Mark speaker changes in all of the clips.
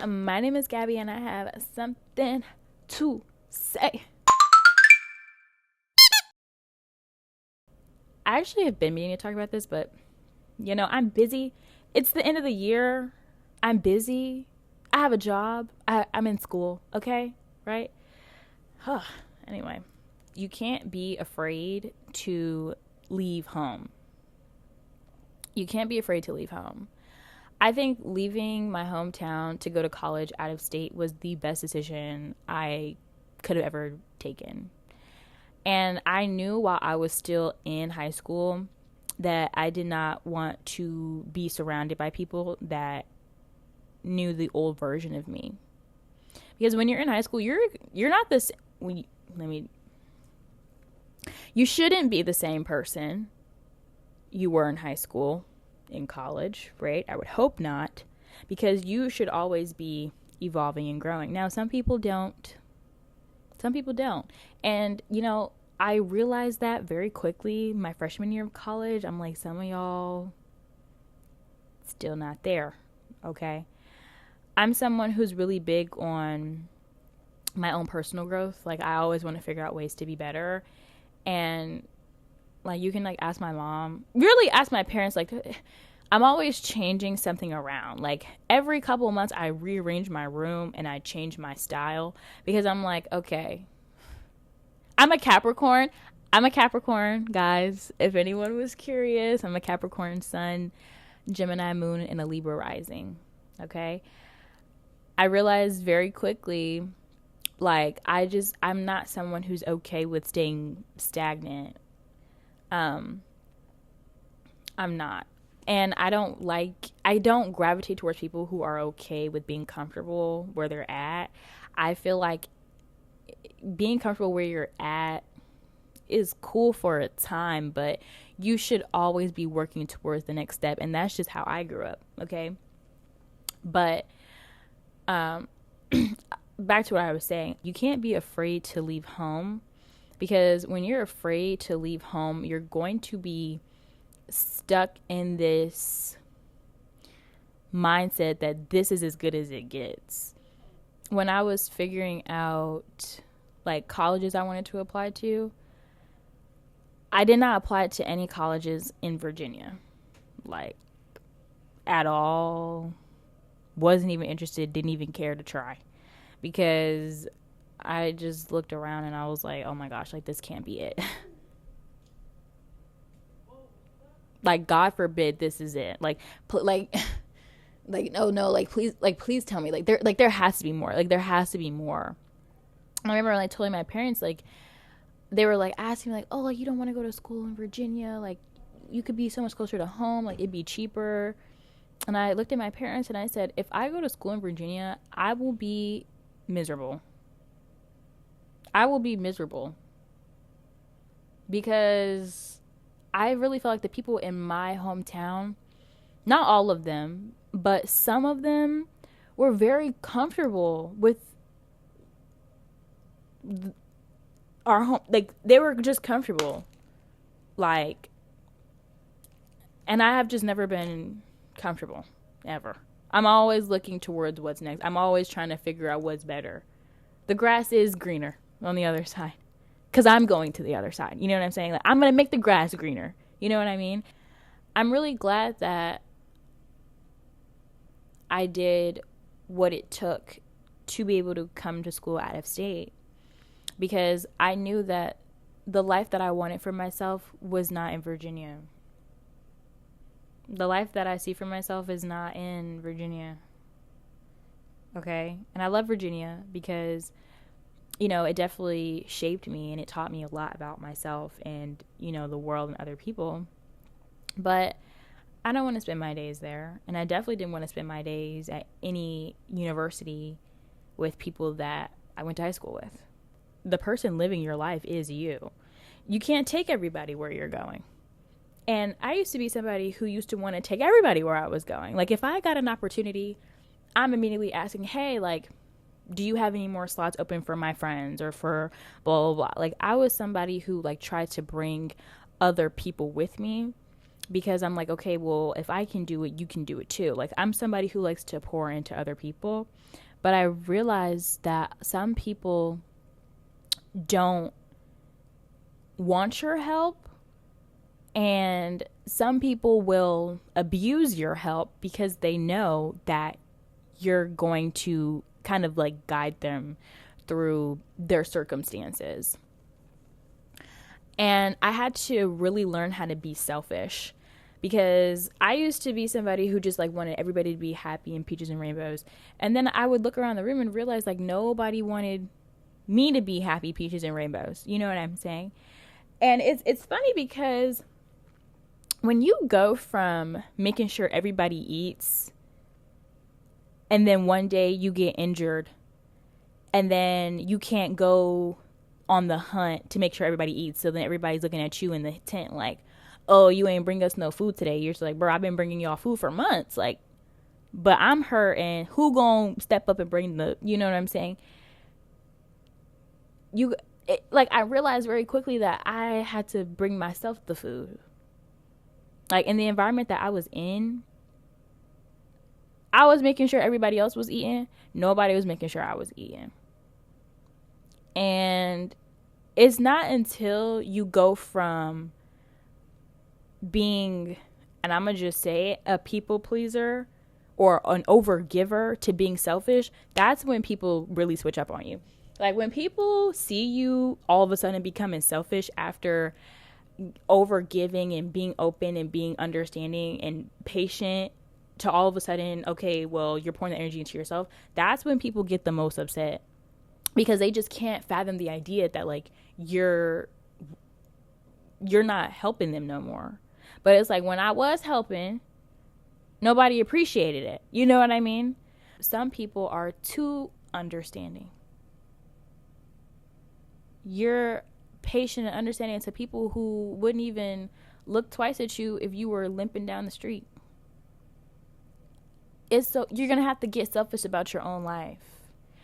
Speaker 1: My name is Gabby, and I have something to say. I actually have been meaning to talk about this, but I'm busy. It's the end of the year. I'm busy. I have a job. I'm in school, okay? Right? Anyway, you can't be afraid to leave home. You can't be afraid to leave home. I think leaving my hometown to go to college out of state was the best decision I could have ever taken. And I knew while I was still in high school that I did not want to be surrounded by people that knew the old version of me. Because when you're in high school, you're not this. You shouldn't be the same person you were in high school, in college, right? I would hope not, because you should always be evolving and growing. Now, some people don't. Some people don't. And, I realized that very quickly my freshman year of college. I'm like, some of y'all still not there, okay? I'm someone who's really big on my own personal growth. Like, I always want to figure out ways to be better. And, you can, ask my mom, really ask my parents, I'm always changing something around. Like, every couple of months, I rearrange my room and I change my style because I'm like, okay, I'm a Capricorn. Guys. If anyone was curious, I'm a Capricorn sun, Gemini moon, and a Libra rising. Okay? I realized very quickly, I'm not someone who's okay with staying stagnant. I'm not. And I don't gravitate towards people who are okay with being comfortable where they're at. I feel like being comfortable where you're at is cool for a time, but you should always be working towards the next step. And that's just how I grew up. Okay. But, back to what I was saying, you can't be afraid to leave home, because when you're afraid to leave home, you're going to be stuck in this mindset that this is as good as it gets. When I was figuring out colleges I wanted to apply to, I did not apply to any colleges in Virginia, at all. Wasn't even interested, didn't even care to try, because I just looked around and I was like, oh my gosh, this can't be it. God forbid this is it. No, please tell me, there has to be more. There has to be more. I remember telling my parents, they were asking me oh, you don't want to go to school in Virginia, you could be so much closer to home, it'd be cheaper. And I looked at my parents and I said, if I go to school in Virginia, I will be miserable. I will be miserable, because I really feel like the people in my hometown, not all of them, but some of them were very comfortable with our home. They were just comfortable. And I have just never been comfortable, ever. I'm always looking towards what's next. I'm always trying to figure out what's better. The grass is greener on the other side, because I'm going to the other side. You know what I'm saying? I'm going to make the grass greener. You know what I mean? I'm really glad that I did what it took to be able to come to school out of state, because I knew that the life that I wanted for myself was not in Virginia. The life that I see for myself is not in Virginia. Okay? And I love Virginia because, it definitely shaped me and it taught me a lot about myself and, the world and other people. But I don't want to spend my days there. And I definitely didn't want to spend my days at any university with people that I went to high school with. The person living your life is you. You can't take everybody where you're going. And I used to be somebody who used to want to take everybody where I was going. If I got an opportunity, I'm immediately asking, hey, do you have any more slots open for my friends or for blah, blah, blah. I was somebody who tried to bring other people with me because I'm like, okay, well, if I can do it, you can do it too. Like, I'm somebody who likes to pour into other people, but I realized that some people don't want your help, and some people will abuse your help because they know that you're going to kind of like guide them through their circumstances. And I had to really learn how to be selfish, because I used to be somebody who just like wanted everybody to be happy and peaches and rainbows. And then I would look around the room and realize like nobody wanted me to be happy, peaches and rainbows. You know what I'm saying? And it's funny because when you go from making sure everybody eats, and then one day you get injured, and then you can't go on the hunt to make sure everybody eats, so then everybody's looking at you in the tent like, oh, you ain't bring us no food today. You're just like, bro, I've been bringing y'all food for months, like, but I'm hurt, and who gonna step up and bring the, you know what I'm saying? Like, I realized very quickly that I had to bring myself the food. Like, in the environment that I was in, I was making sure everybody else was eating. Nobody was making sure I was eating. And it's not until you go from being, and I'm going to just say it, a people pleaser or an overgiver to being selfish, that's when people really switch up on you. Like, when people see you all of a sudden becoming selfish after over giving and being open and being understanding and patient, to all of a sudden, okay, well, you're pouring the energy into yourself, that's when people get the most upset, because they just can't fathom the idea that like you're not helping them no more. But it's like, when I was helping, nobody appreciated it. You know what I mean? Some people are too understanding. You're patient and understanding to people who wouldn't even look twice at you if you were limping down the street. You're going to have to get selfish about your own life.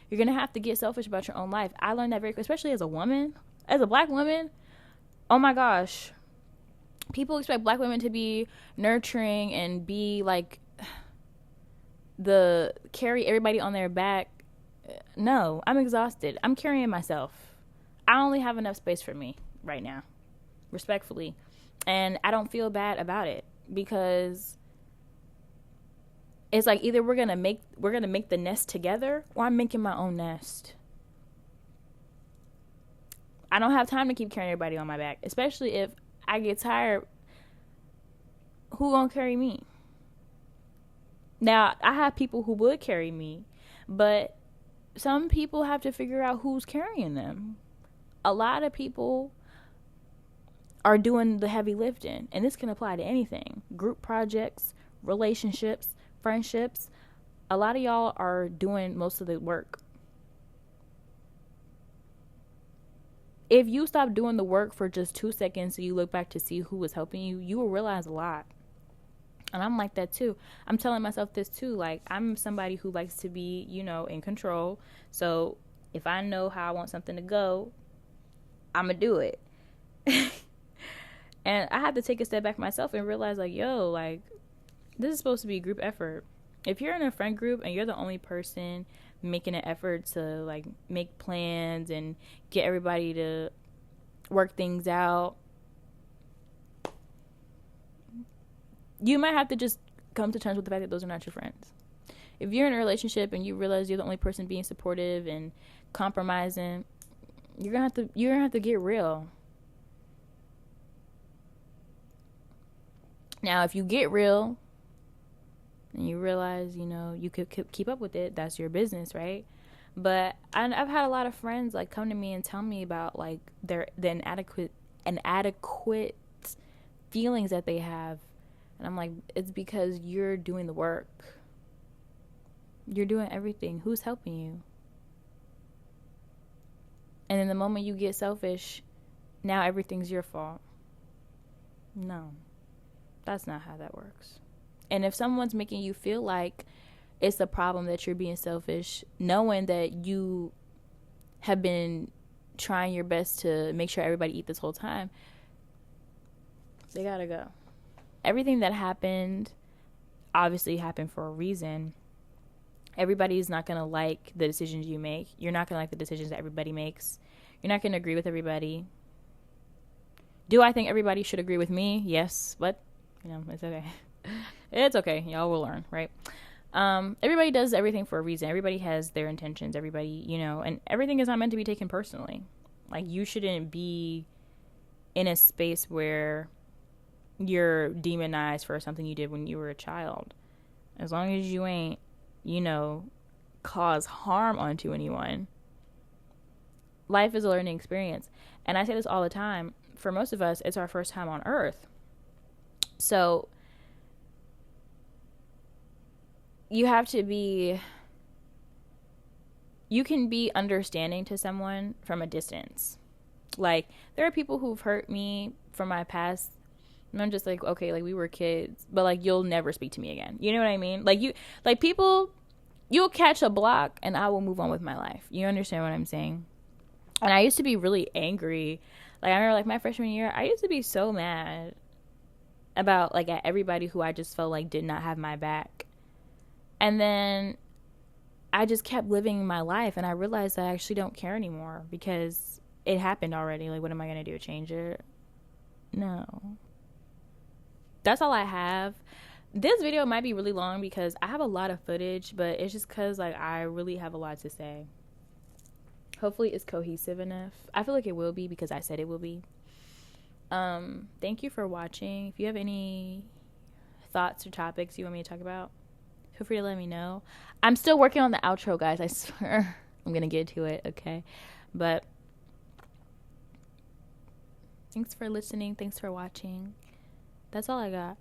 Speaker 1: You're going to have to get selfish about your own life. I learned that very quickly, especially as a woman, as a black woman. Oh my gosh. People expect black women to be nurturing and be like carry everybody on their back. No, I'm exhausted. I'm carrying myself. I only have enough space for me right now, respectfully. And I don't feel bad about it, because it's like, either we're gonna make the nest together, or I'm making my own nest. I don't have time to keep carrying everybody on my back, especially if I get tired. Who gonna carry me? Now, I have people who would carry me, but some people have to figure out who's carrying them. A lot of people are doing the heavy lifting, and this can apply to anything: group projects, relationships, friendships. A lot of y'all are doing most of the work. If you stop doing the work for just 2 seconds, so you look back to see who was helping you, you will realize a lot. And I'm like that too. I'm telling myself this too. Like, I'm somebody who likes to be, in control. So if I know how I want something to go, I'm going to do it. And I had to take a step back myself and realize, like, yo, like, this is supposed to be a group effort. If you're in a friend group and you're the only person making an effort to like make plans and get everybody to work things out, you might have to just come to terms with the fact that those are not your friends. If you're in a relationship and you realize you're the only person being supportive and compromising, you're gonna have to get real. Now, if you get real and you realize, you could keep up with it, that's your business, right? But I've had a lot of friends like come to me and tell me about like the inadequate feelings that they have. And I'm like, it's because you're doing the work. You're doing everything. Who's helping you? And then the moment you get selfish, now everything's your fault. No, that's not how that works. And if someone's making you feel like it's a problem that you're being selfish, knowing that you have been trying your best to make sure everybody eat this whole time, they gotta go. everything that happened obviously happened for a reason. Everybody's not going to like the decisions you make. You're not going to like the decisions that everybody makes. You're not going to agree with everybody. Do I think everybody should agree with me? Yes, but, it's okay. It's okay. Y'all will learn, right? Everybody does everything for a reason. Everybody has their intentions. Everybody, and everything is not meant to be taken personally. Like, you shouldn't be in a space where you're demonized for something you did when you were a child. As long as you ain't, cause harm onto anyone. Life is a learning experience. And I say this all the time. For most of us, it's our first time on earth. So you have to be, you can be understanding to someone from a distance. Like, there are people who've hurt me from my past, and I'm just like, okay, like, we were kids, but like, you'll never speak to me again. You know what I mean? Like, people, you'll catch a block and I will move on with my life. You understand what I'm saying? And I used to be really angry. Like, I remember, like, my freshman year, I used to be so mad about, like, at everybody who I just felt like did not have my back. And then I just kept living my life, and I realized that I actually don't care anymore because it happened already. Like, what am I going to do? Change it? No. That's all I have. This video might be really long because I have a lot of footage, but it's just because, like, I really have a lot to say. Hopefully it's cohesive enough. I feel like it will be because I said it will be. Thank you for watching. If you have any thoughts or topics you want me to talk about, feel free to let me know. I'm still working on the outro, guys. I swear. I'm going to get to it, okay? But thanks for listening. Thanks for watching. That's all I got.